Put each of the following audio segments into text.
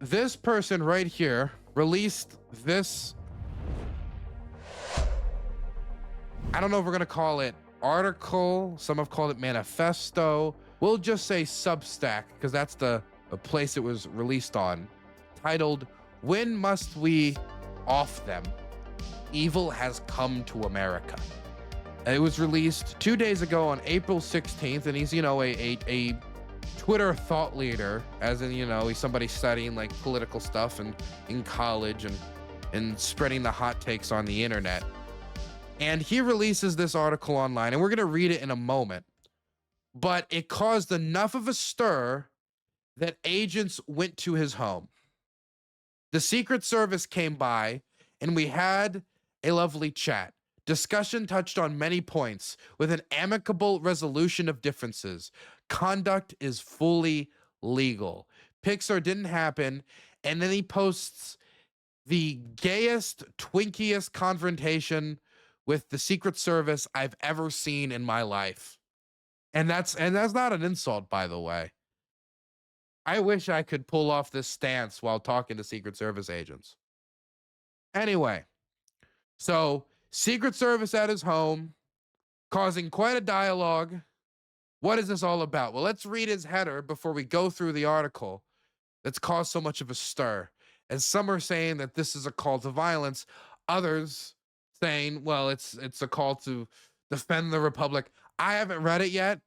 this person right here released this, I don't know if we're gonna call it article, some have called it manifesto, we'll just say substack because that's the place it was released on, titled "When Must We Off Them? Evil Has Come to America." It was released 2 days ago on April 16th, and he's, a Twitter thought leader, as in, he's somebody studying like political stuff and in college and spreading the hot takes on the internet. And he releases this article online, and we're going to read it in a moment. But it caused enough of a stir that agents went to his home. The Secret Service came by, and we had a lovely chat. Discussion touched on many points with an amicable resolution of differences. Conduct is fully legal. Pixar didn't happen, and then he posts the gayest, twinkiest confrontation with the Secret Service I've ever seen in my life. And that's not an insult, by the way. I wish I could pull off this stance while talking to Secret Service agents. Anyway, so Secret Service at his home, causing quite a dialogue. What is this all about? Well, let's read his header before we go through the article that's caused so much of a stir. And some are saying that this is a call to violence. Others saying, well, it's a call to defend the Republic. I haven't read it yet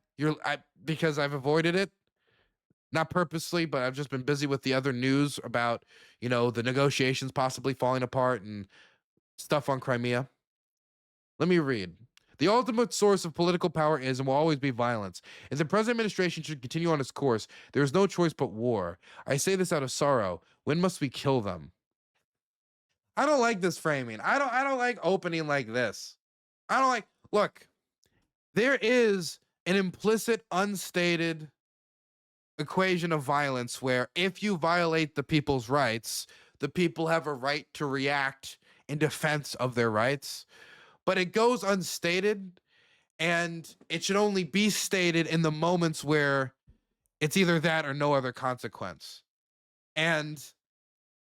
because I've avoided it. Not purposely, but I've just been busy with the other news about, the negotiations possibly falling apart and stuff on Crimea. Let me read. The ultimate source of political power is and will always be violence. If the present administration should continue on its course, there is no choice but war. I say this out of sorrow. When must we kill them? I don't like this framing. I don't like opening like this. Look, there is an implicit, unstated equation of violence where if you violate the people's rights, the people have a right to react in defense of their rights. But it goes unstated, and it should only be stated in the moments where it's either that or no other consequence. And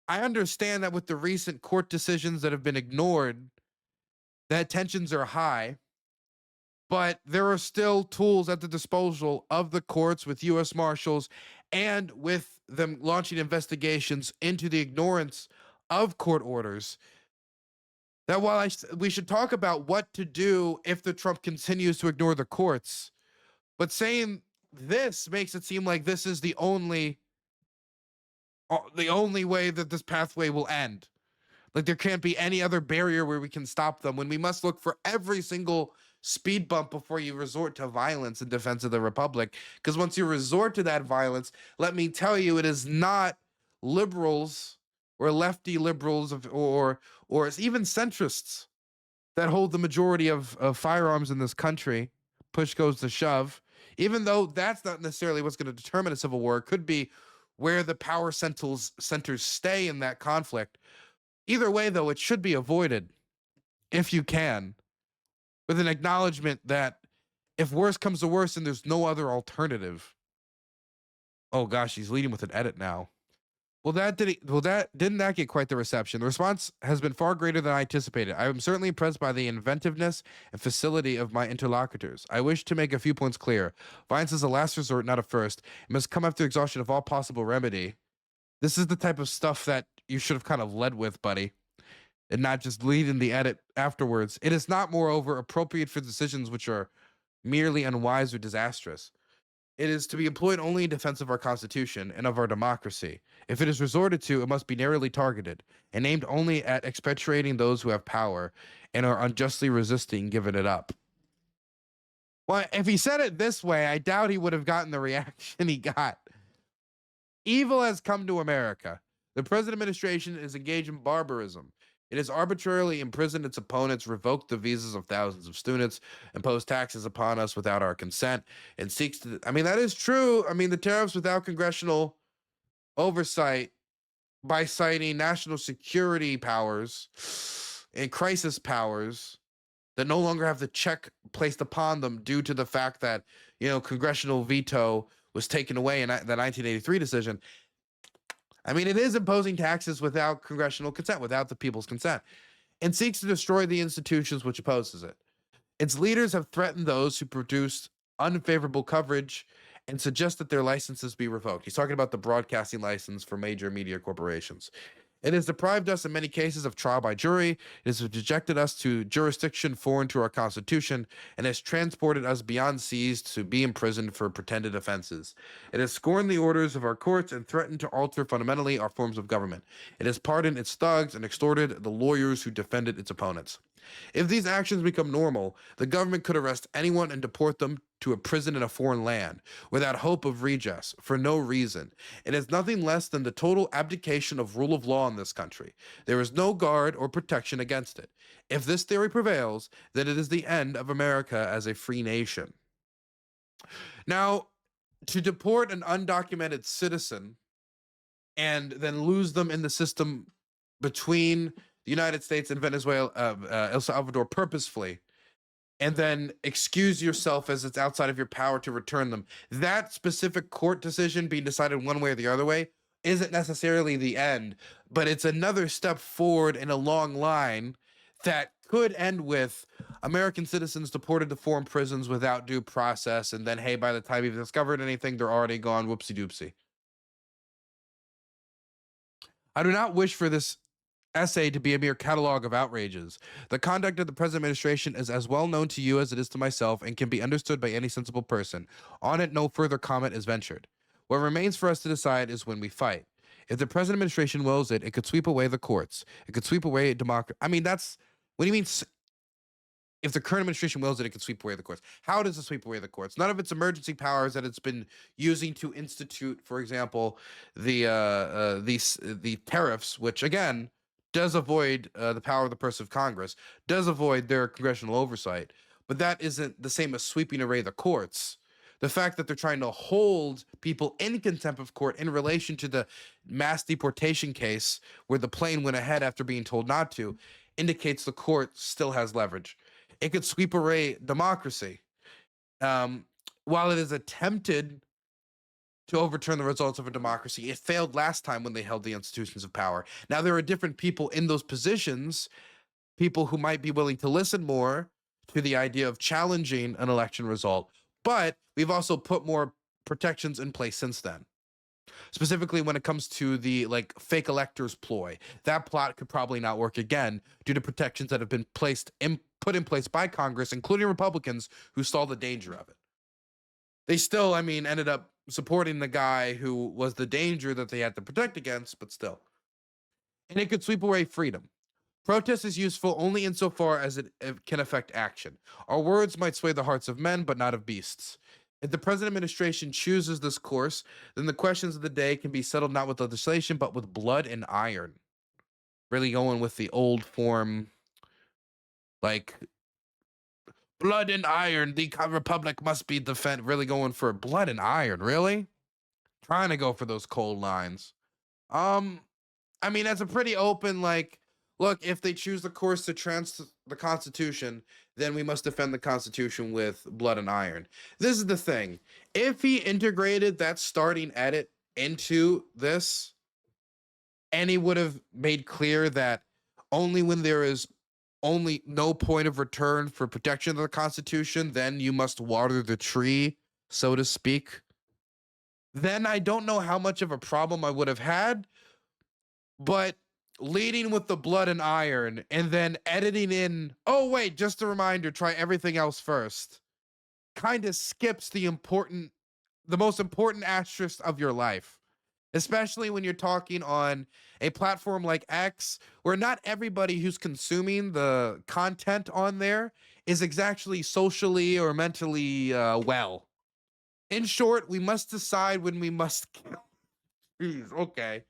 I understand that with the recent court decisions that have been ignored, that tensions are high, but there are still tools at the disposal of the courts with U.S. Marshals and with them launching investigations into the ignorance of court orders. That while we should talk about what to do if the Trump continues to ignore the courts, but saying this makes it seem like this is the only way that this pathway will end. Like there can't be any other barrier where we can stop them, when we must look for every single speed bump before you resort to violence in defense of the Republic. Because once you resort to that violence, let me tell you, it is not liberals or lefty liberals or even centrists that hold the majority of firearms in this country. Push goes to shove. Even though that's not necessarily what's going to determine a civil war, it could be where the power centers stay in that conflict. Either way, though, it should be avoided if you can, with an acknowledgement that if worse comes to worse and there's no other alternative. Oh gosh, he's leading with an edit now. Didn't that get quite the reception? The response has been far greater than I anticipated. I am certainly impressed by the inventiveness and facility of my interlocutors. I wish to make a few points clear. Violence is a last resort, not a first. It must come after exhaustion of all possible remedy. This is the type of stuff that you should have kind of led with, buddy, and not just lead in the edit afterwards. It is not, moreover, appropriate for decisions which are merely unwise or disastrous. It is to be employed only in defense of our Constitution and of our democracy. If it is resorted to, it must be narrowly targeted and aimed only at expatriating those who have power and are unjustly resisting giving it up. Well, if he said it this way, I doubt he would have gotten the reaction he got. Evil has come to America. The present administration is engaged in barbarism. It has arbitrarily imprisoned its opponents, revoked the visas of thousands of students, imposed taxes upon us without our consent, and seeks to... that is true. The tariffs without congressional oversight, by citing national security powers and crisis powers that no longer have the check placed upon them due to the fact that, congressional veto was taken away in the 1983 decision. I mean, it is imposing taxes without congressional consent, without the people's consent, and seeks to destroy the institutions which opposes it. Its leaders have threatened those who produce unfavorable coverage and suggest that their licenses be revoked. He's talking about the broadcasting license for major media corporations. It has deprived us in many cases of trial by jury. It has subjected us to jurisdiction foreign to our Constitution and has transported us beyond seas to be imprisoned for pretended offenses. It has scorned the orders of our courts and threatened to alter fundamentally our forms of government. It has pardoned its thugs and extorted the lawyers who defended its opponents. If these actions become normal, the government could arrest anyone and deport them to a prison in a foreign land without hope of redress for no reason. It is nothing less than the total abdication of rule of law in this country. There is no guard or protection against it. If this theory prevails, then it is the end of America as a free nation. Now, to deport an undocumented citizen and then lose them in the system between the United States and Venezuela, El Salvador purposefully, and then excuse yourself as it's outside of your power to return them. That specific court decision being decided one way or the other way isn't necessarily the end, but it's another step forward in a long line that could end with American citizens deported to foreign prisons without due process. And then, hey, by the time you've discovered anything, they're already gone. Whoopsie doopsie. I do not wish for this essay to be a mere catalog of outrages. The conduct of the present administration is as well known to you as it is to myself and can be understood by any sensible person. On it, no further comment is ventured. What remains for us to decide is when we fight. If the present administration wills it, it could sweep away the courts. It could sweep away democracy. I mean, that's what do you mean? If the current administration wills it, it can sweep away the courts. How does it sweep away the courts? None of its emergency powers that it's been using to institute, for example, the tariffs, which again does avoid the power of the purse of Congress, does avoid their congressional oversight, but that isn't the same as sweeping away the courts. The fact that they're trying to hold people in contempt of court in relation to the mass deportation case where the plane went ahead after being told not to indicates the court still has leverage. It could sweep away democracy. While it is attempted to overturn the results of a democracy, it failed last time when they held the institutions of power. Now, there are different people in those positions, people who might be willing to listen more to the idea of challenging an election result, but we've also put more protections in place since then. Specifically when it comes to the fake electors ploy. That plot could probably not work again due to protections that have been put in place by Congress, including Republicans who saw the danger of it. They still, ended up supporting the guy who was the danger that they had to protect against, but still. And it could sweep away freedom. Protest is useful only insofar as it can affect action. Our words might sway the hearts of men, but not of beasts. If the present administration chooses this course, then the questions of the day can be settled not with legislation, but with blood and iron. Really going with the old form, blood and iron, the republic must be defended. Really going for blood and iron, really? Trying to go for those cold lines. That's a pretty open, look, if they choose the course to the Constitution, then we must defend the Constitution with blood and iron. This is the thing. If he integrated that starting edit into this, and he would have made clear that only when there is only no point of return for protection of the Constitution, then you must water the tree, so to speak, then I don't know how much of a problem I would have had. But leading with the blood and iron and then editing in, oh wait, just a reminder, try everything else first, kind of skips the most important asterisk of your life, especially when you're talking on a platform like X, where not everybody who's consuming the content on there is exactly socially or mentally well. In short, we must decide when we must kill. Jeez, okay.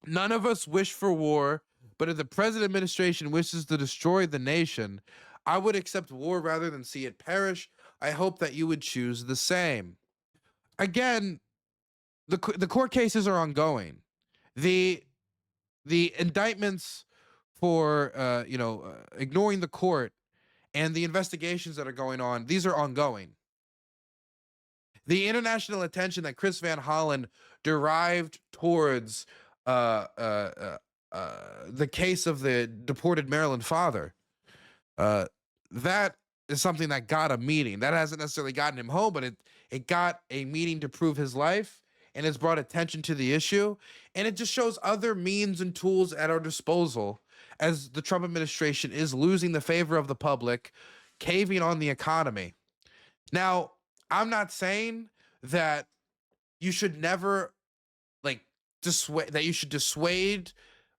None of us wish for war, but if the present administration wishes to destroy the nation, I would accept war rather than see it perish. I hope that you would choose the same. Again, the court cases are ongoing. The indictments for ignoring the court and the investigations that are going on, these are ongoing. The international attention that Chris Van Hollen derived towards the case of the deported Maryland father. That is something that got a meeting. That hasn't necessarily gotten him home, but it got a meeting to prove his life, and has brought attention to the issue. And it just shows other means and tools at our disposal as the Trump administration is losing the favor of the public, caving on the economy. Now, I'm not saying that you should never like dissuade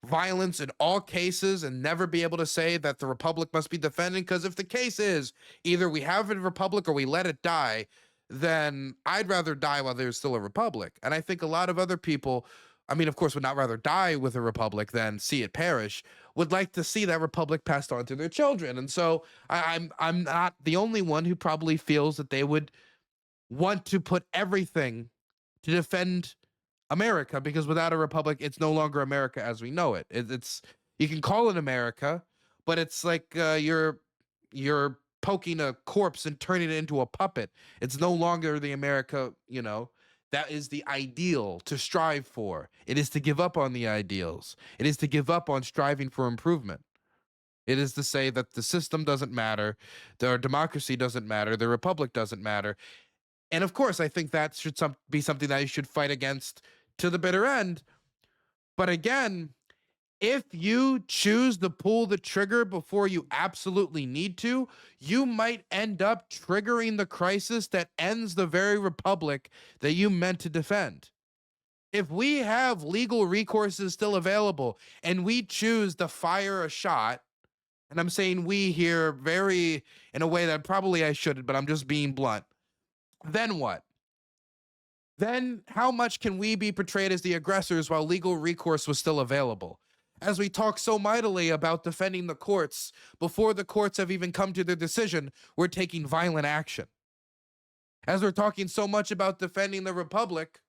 violence in all cases and never be able to say that the republic must be defended, because if the case is either we have a republic or we let it die, then I'd rather die while there's still a republic. And I think a lot of other people, I mean, of course, would not rather die with a republic than see it perish, would like to see that republic passed on to their children. And so I'm not the only one who probably feels that they would want to put everything to defend America, because without a republic, it's no longer America as we know it. It's you can call it America, but it's like you're poking a corpse and turning it into a puppet. It's no longer the America, that is the ideal to strive for. It is to give up on the ideals. It is to give up on striving for improvement. It is to say that the system doesn't matter, our democracy doesn't matter, the republic doesn't matter. And of course, I think that should be something that you should fight against to the bitter end. But again, if you choose to pull the trigger before you absolutely need to, you might end up triggering the crisis that ends the very republic that you meant to defend. If we have legal recourses still available and we choose to fire a shot, and I'm saying we here very in a way that probably I shouldn't, but I'm just being blunt, then what? Then how much can we be portrayed as the aggressors while legal recourse was still available? As we talk so mightily about defending the courts, before the courts have even come to their decision, we're taking violent action. As we're talking so much about defending the republic,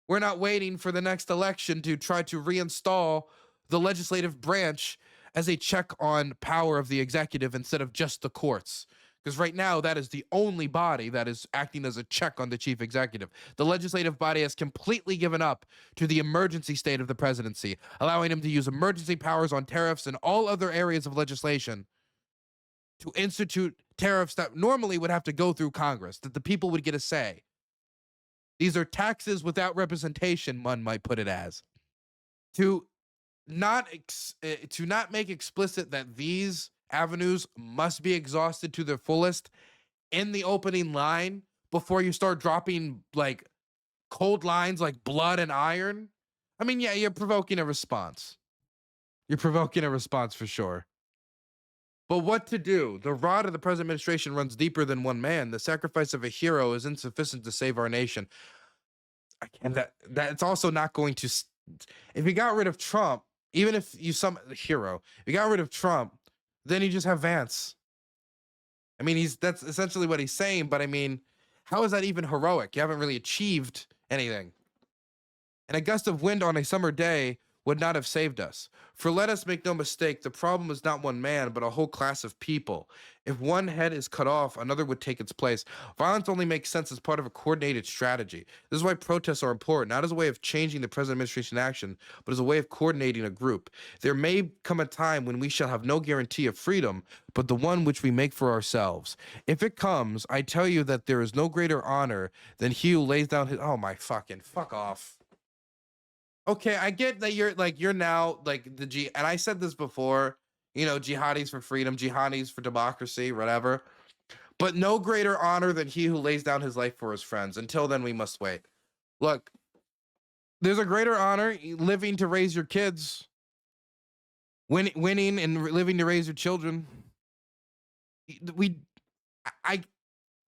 we're not waiting for the next election to try to reinstall the legislative branch as a check on power of the executive instead of just the courts. Because right now, that is the only body that is acting as a check on the chief executive. The legislative body has completely given up to the emergency state of the presidency, allowing him to use emergency powers on tariffs and all other areas of legislation to institute tariffs that normally would have to go through Congress, that the people would get a say. These are taxes without representation, one might put it as. To not make explicit that these avenues must be exhausted to their fullest in the opening line before you start dropping like cold lines like blood and iron. I mean, yeah, you're provoking a response. You're provoking a response for sure. But what to do? The rod of the present administration runs deeper than one man. The sacrifice of a hero is insufficient to save our nation. And that's also not going to. If you got rid of Trump, even if you the hero, if you got rid of Trump, then you just have Vance. I mean, that's essentially what he's saying, but I mean, how is that even heroic? You haven't really achieved anything. And a gust of wind on a summer day would not have saved us. For let us make no mistake, the problem is not one man, but a whole class of people. If one head is cut off, another would take its place. Violence only makes sense as part of a coordinated strategy. This is why protests are important, not as a way of changing the present administration action, but as a way of coordinating a group. There may come a time when we shall have no guarantee of freedom, but the one which we make for ourselves. If it comes, I tell you that there is no greater honor than he who lays down his... Oh my fucking... Fuck off. Okay, I get that you're now like and I said this before, jihadis for freedom, jihadis for democracy, whatever. But no greater honor than he who lays down his life for his friends. Until then, we must wait. Look, there's a greater honor living to raise your kids, winning and living to raise your children. I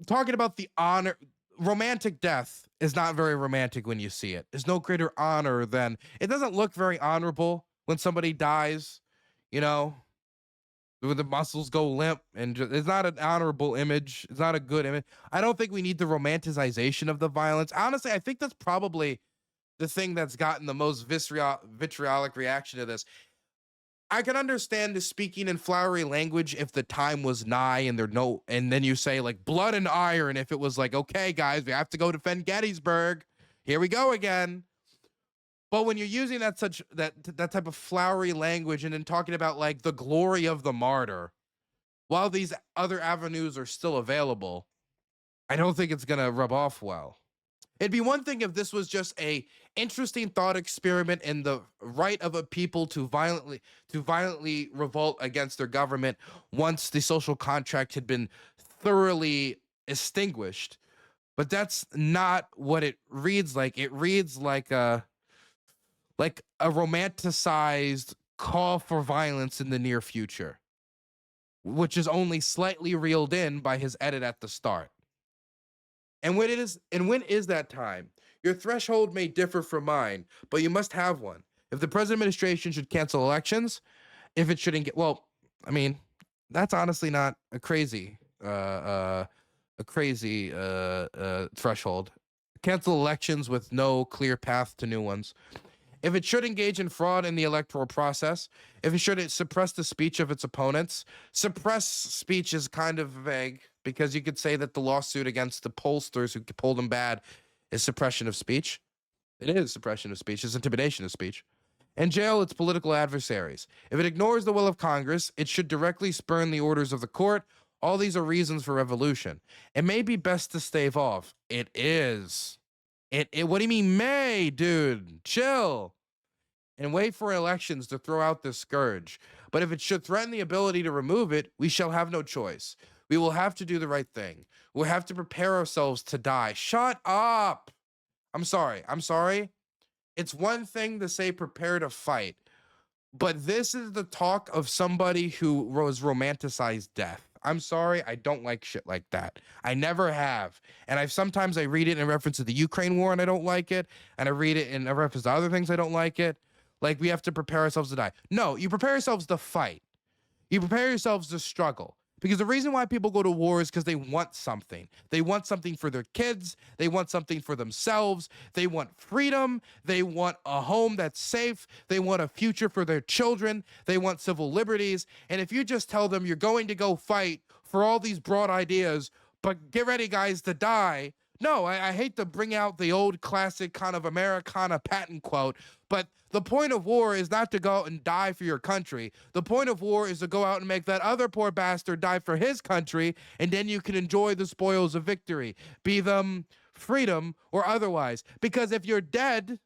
talking about the honor. Romantic death is not very romantic when you see it. There's no greater honor than... It doesn't look very honorable when somebody dies, when the muscles go limp, and it's not an honorable image. It's not a good image. I don't think we need the romanticization of the violence. Honestly, I think that's probably the thing that's gotten the most vitriolic reaction to this. I can understand the speaking in flowery language if the time was nigh and and then you say like blood and iron if it was like, okay, guys, we have to go defend Gettysburg, Here we go again. But when you're using that type of flowery language and then talking about like the glory of the martyr, while these other avenues are still available, I don't think it's gonna rub off well. It'd be one thing if this was just a interesting thought experiment in the right of a people to violently revolt against their government once the social contract had been thoroughly extinguished. But that's not what it reads like. It reads like a romanticized call for violence in the near future, which is only slightly reeled in by his edit at the start. And when is that time? Your threshold may differ from mine, but you must have one. If the present administration should cancel elections, if it shouldn't get, well, I mean, that's honestly not a crazy threshold. Cancel elections with no clear path to new ones. If it should engage in fraud in the electoral process, if it should suppress the speech of its opponents, suppress speech is kind of vague because you could say that the lawsuit against the pollsters who polled them bad is suppression of speech. It is suppression of speech. It's intimidation of speech. And jail its political adversaries. If it ignores the will of Congress, it should directly spurn the orders of the court. All these are reasons for revolution. It may be best to stave off. It is. What do you mean may, dude? Chill. And wait for elections to throw out this scourge. But if it should threaten the ability to remove it, we shall have no choice. We will have to do the right thing. We'll have to prepare ourselves to die. Shut up. I'm sorry. It's one thing to say prepare to fight, but this is the talk of somebody who was romanticized death. I'm sorry, I don't like shit like that. I never have. And sometimes I read it in reference to the Ukraine war and I don't like it. And I read it in reference to other things I don't like it. Like we have to prepare ourselves to die. No, you prepare yourselves to fight. You prepare yourselves to struggle. Because the reason why people go to war is because they want something. They want something for their kids. They want something for themselves. They want freedom. They want a home that's safe. They want a future for their children. They want civil liberties. And if you just tell them you're going to go fight for all these broad ideas, but get ready, guys, to die. No, I hate to bring out the old classic kind of Americana patent quote, but the point of war is not to go out and die for your country. The point of war is to go out and make that other poor bastard die for his country, and then you can enjoy the spoils of victory, be them freedom or otherwise. Because if you're dead,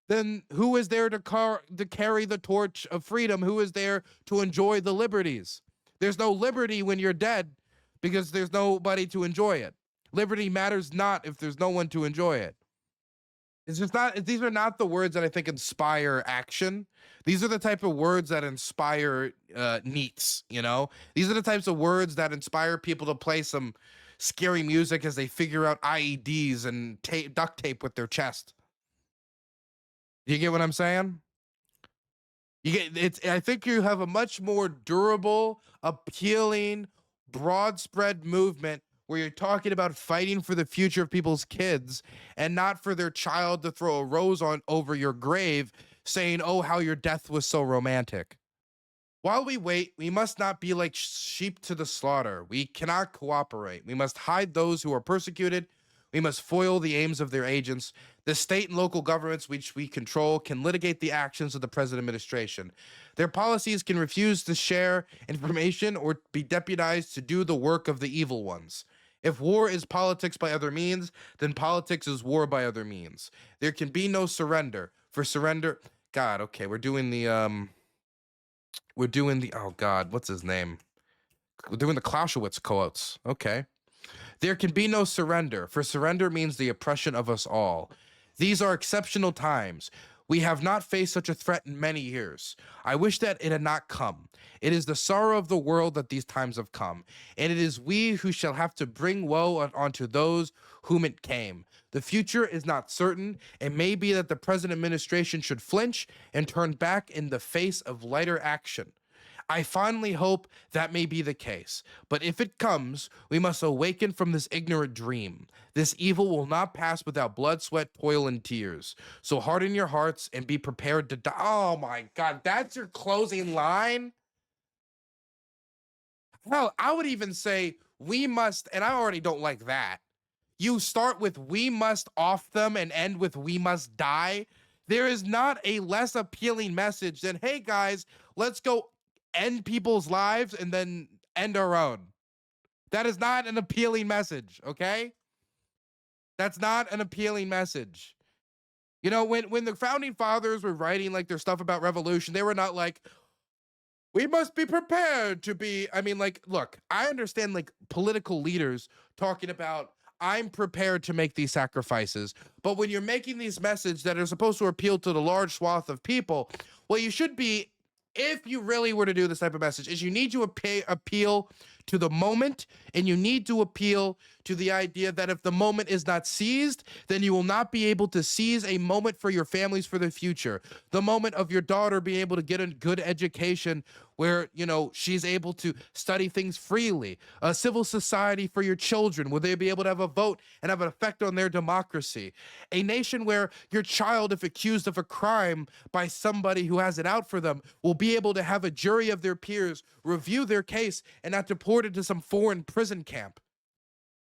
then who is there to carry the torch of freedom? Who is there to enjoy the liberties? There's no liberty when you're dead because there's nobody to enjoy it. Liberty matters not if there's no one to enjoy it. It's just not, these are not the words that I think inspire action. These are the type of words that inspire neats, you know? These are the types of words that inspire people to play some scary music as they figure out IEDs and duct tape with their chest. You get what I'm saying? I think you have a much more durable, appealing, broad spread movement where you're talking about fighting for the future of people's kids and not for their child to throw a rose on over your grave saying, oh, how your death was so romantic. While we wait, we must not be like sheep to the slaughter. We cannot cooperate. We must hide those who are persecuted. We must foil the aims of their agents. The state and local governments which we control can litigate the actions of the present administration. Their policies can refuse to share information or be deputized to do the work of the evil ones. If war is politics by other means, then politics is war by other means. There can be no surrender. For surrender, God, okay, we're doing the, oh God, what's his name? We're doing the Clausewitz quotes, okay. There can be no surrender, for surrender means the oppression of us all. These are exceptional times. We have not faced such a threat in many years. I wish that it had not come. It is the sorrow of the world that these times have come, and it is we who shall have to bring woe onto those whom it came. The future is not certain. It may be that the present administration should flinch and turn back in the face of lighter action. I fondly hope that may be the case, but if it comes, we must awaken from this ignorant dream. This evil will not pass without blood, sweat, toil, and tears. So harden your hearts and be prepared to die. Oh my God, that's your closing line? Hell, I would even say we must, and I already don't like that. you start with "we must off them" and end with "we must die," there is not a less appealing message than, hey guys, let's go end people's lives and then end our own. That is not an appealing message, okay? That's not an appealing message. You know, when the founding fathers were writing like their stuff about revolution, they were not like, we must be prepared to be. I mean, like, look, I understand like political leaders talking about, I'm prepared to make these sacrifices. But when you're making these messages that are supposed to appeal to the large swath of people, what you should be, if you really were to do this type of message, is you need to appeal to the moment, and you need to appeal to the idea that if the moment is not seized, then you will not be able to seize a moment for your families for the future. The moment of your daughter being able to get a good education where, you know, she's able to study things freely, a civil society for your children where they be able to have a vote and have an effect on their democracy, a nation where your child, if accused of a crime by somebody who has it out for them, will be able to have a jury of their peers review their case and not deported to some foreign prison camp.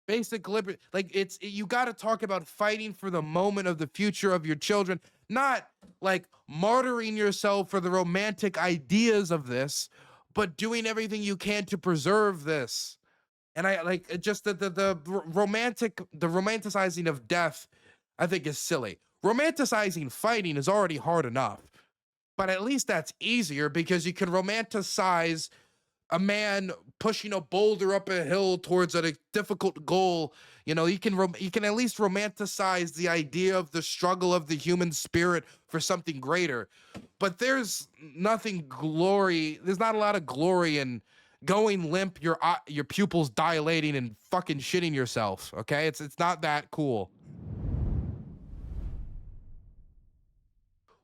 Basic liberty. Like, you got to talk about fighting for the moment of the future of your children, not like martyring yourself for the romantic ideas of this, but doing everything you can to preserve this. And I like just the romanticizing of death, I think, is silly. Romanticizing fighting is already hard enough, but at least that's easier because you can romanticize a man pushing a boulder up a hill towards a difficult goal. You know, you can at least romanticize the idea of the struggle of the human spirit for something greater. But there's there's not a lot of glory in going limp, your pupils dilating and fucking shitting yourself. Okay, it's not that cool.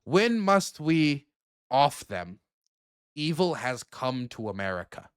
When must we off them? Evil has come to America.